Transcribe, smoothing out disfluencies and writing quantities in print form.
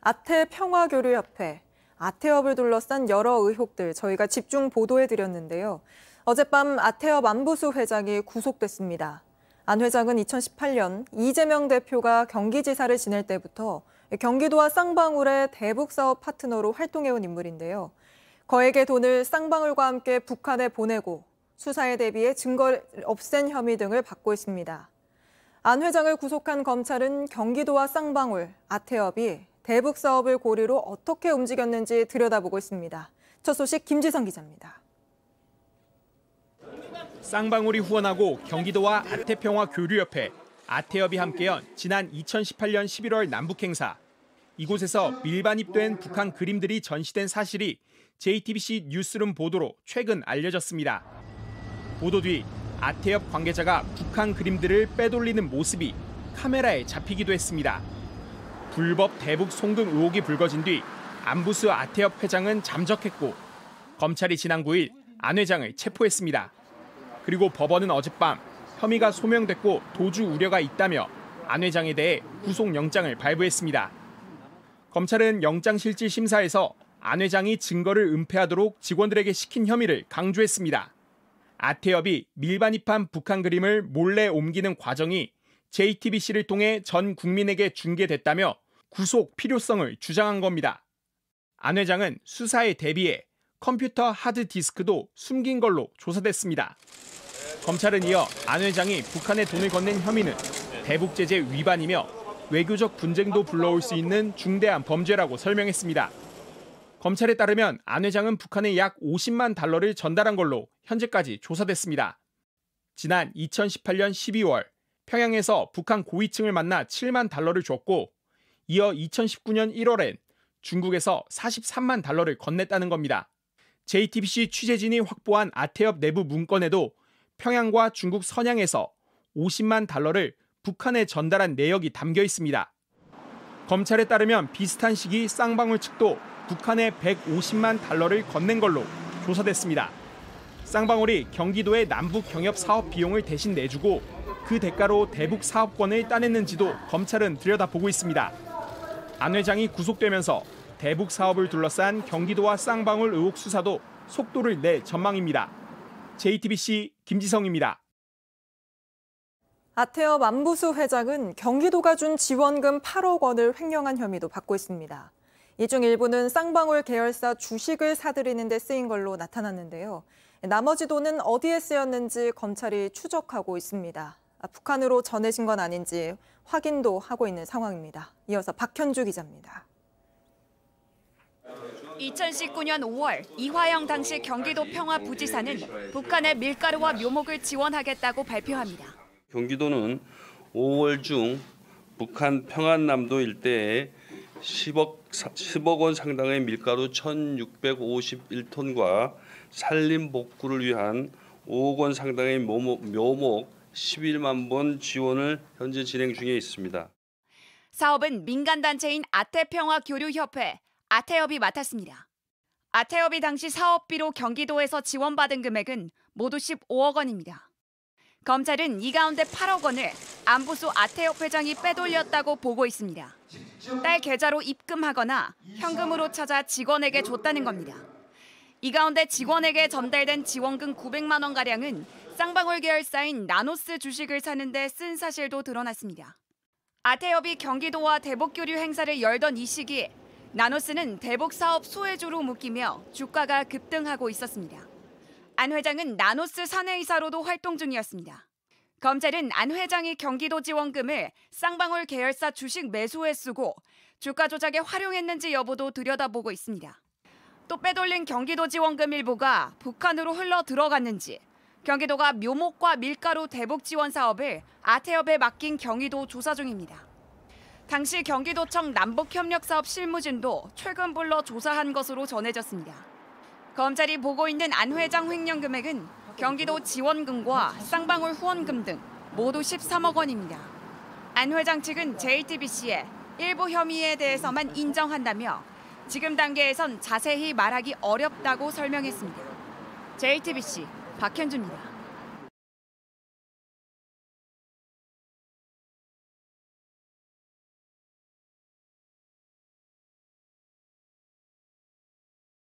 아태평화교류협회, 아태협을 둘러싼 여러 의혹들 저희가 집중 보도해드렸는데요. 어젯밤 아태협 안부수 회장이 구속됐습니다. 안 회장은 2018년 이재명 대표가 경기지사를 지낼 때부터 경기도와 쌍방울의 대북사업 파트너로 활동해온 인물인데요. 거액의 돈을 쌍방울과 함께 북한에 보내고 수사에 대비해 증거를 없앤 혐의 등을 받고 있습니다. 안 회장을 구속한 검찰은 경기도와 쌍방울, 아태협이 대북 사업을 고리로 어떻게 움직였는지 들여다보고 있습니다. 첫 소식 김지성 기자입니다. 쌍방울이 후원하고 경기도와 아태평화교류협회, 아태협이 함께한 지난 2018년 11월 남북행사. 이곳에서 밀반입된 북한 그림들이 전시된 사실이 JTBC 뉴스룸 보도로 최근 알려졌습니다. 보도 뒤 아태협 관계자가 북한 그림들을 빼돌리는 모습이 카메라에 잡히기도 했습니다. 불법 대북 송금 의혹이 불거진 뒤 안부수 아태협 회장은 잠적했고 검찰이 지난 9일 안 회장을 체포했습니다. 그리고 법원은 어젯밤 혐의가 소명됐고 도주 우려가 있다며 안 회장에 대해 구속영장을 발부했습니다. 검찰은 영장실질심사에서 안 회장이 증거를 은폐하도록 직원들에게 시킨 혐의를 강조했습니다. 아태협이 밀반입한 북한 그림을 몰래 옮기는 과정이 JTBC를 통해 전 국민에게 중계됐다며 구속 필요성을 주장한 겁니다. 안 회장은 수사에 대비해 컴퓨터 하드디스크도 숨긴 걸로 조사됐습니다. 검찰은 이어 안 회장이 북한에 돈을 건넨 혐의는 대북제재 위반이며 외교적 분쟁도 불러올 수 있는 중대한 범죄라고 설명했습니다. 검찰에 따르면 안 회장은 북한에 약 50만 달러를 전달한 걸로 현재까지 조사됐습니다. 지난 2018년 12월 평양에서 북한 고위층을 만나 7만 달러를 줬고 이어 2019년 1월엔 중국에서 43만 달러를 건넸다는 겁니다. JTBC 취재진이 확보한 아태협 내부 문건에도 평양과 중국 선양에서 50만 달러를 북한에 전달한 내역이 담겨 있습니다. 검찰에 따르면 비슷한 시기 쌍방울 측도 북한에 150만 달러를 건넨 걸로 조사됐습니다. 쌍방울이 경기도의 남북 경협 사업 비용을 대신 내주고 그 대가로 대북 사업권을 따냈는지도 검찰은 들여다보고 있습니다. 안 회장이 구속되면서 대북 사업을 둘러싼 경기도와 쌍방울 의혹 수사도 속도를 낼 전망입니다. JTBC 김지성입니다. 아태협 안부수 회장은 경기도가 준 지원금 8억 원을 횡령한 혐의도 받고 있습니다. 이 중 일부는 쌍방울 계열사 주식을 사들이는 데 쓰인 걸로 나타났는데요. 나머지 돈은 어디에 쓰였는지 검찰이 추적하고 있습니다. 북한으로 전해진 건 아닌지 확인도 하고 있는 상황입니다. 이어서 박현주 기자입니다. 2019년 5월 이화영 당시 경기도 평화부지사는 북한의 밀가루와 묘목을 지원하겠다고 발표합니다. 경기도는 5월 중 북한 평안남도 일대에 10억 원 상당의 밀가루 1,651톤과 산림 복구를 위한 5억 원 상당의 묘목 11만 본 지원을 현재 진행 중에 있습니다. 사업은 민간단체인 아태평화교류협회, 아태협이 맡았습니다. 아태협이 당시 사업비로 경기도에서 지원받은 금액은 모두 15억 원입니다. 검찰은 이 가운데 8억 원을 안부수 아태협 회장이 빼돌렸다고 보고 있습니다. 딸 계좌로 입금하거나 현금으로 찾아 직원에게 줬다는 겁니다. 이 가운데 직원에게 전달된 지원금 900만 원가량은 쌍방울 계열사인 나노스 주식을 사는 데 쓴 사실도 드러났습니다. 아태협이 경기도와 대북교류 행사를 열던 이 시기에 나노스는 대북 사업 소외주로 묶이며 주가가 급등하고 있었습니다. 안 회장은 나노스 사내이사로도 활동 중이었습니다. 검찰은 안 회장이 경기도 지원금을 쌍방울 계열사 주식 매수에 쓰고 주가 조작에 활용했는지 여부도 들여다보고 있습니다. 또 빼돌린 경기도 지원금 일부가 북한으로 흘러 들어갔는지, 경기도가 묘목과 밀가루 대북 지원 사업을 아태협에 맡긴 경위도 조사 중입니다. 당시 경기도청 남북협력사업 실무진도 최근 불러 조사한 것으로 전해졌습니다. 검찰이 보고 있는 안 회장 횡령 금액은 경기도 지원금과 쌍방울 후원금 등 모두 13억 원입니다. 안 회장 측은 JTBC에 일부 혐의에 대해서만 인정한다며 지금 단계에선 자세히 말하기 어렵다고 설명했습니다. JTBC 박현주입니다.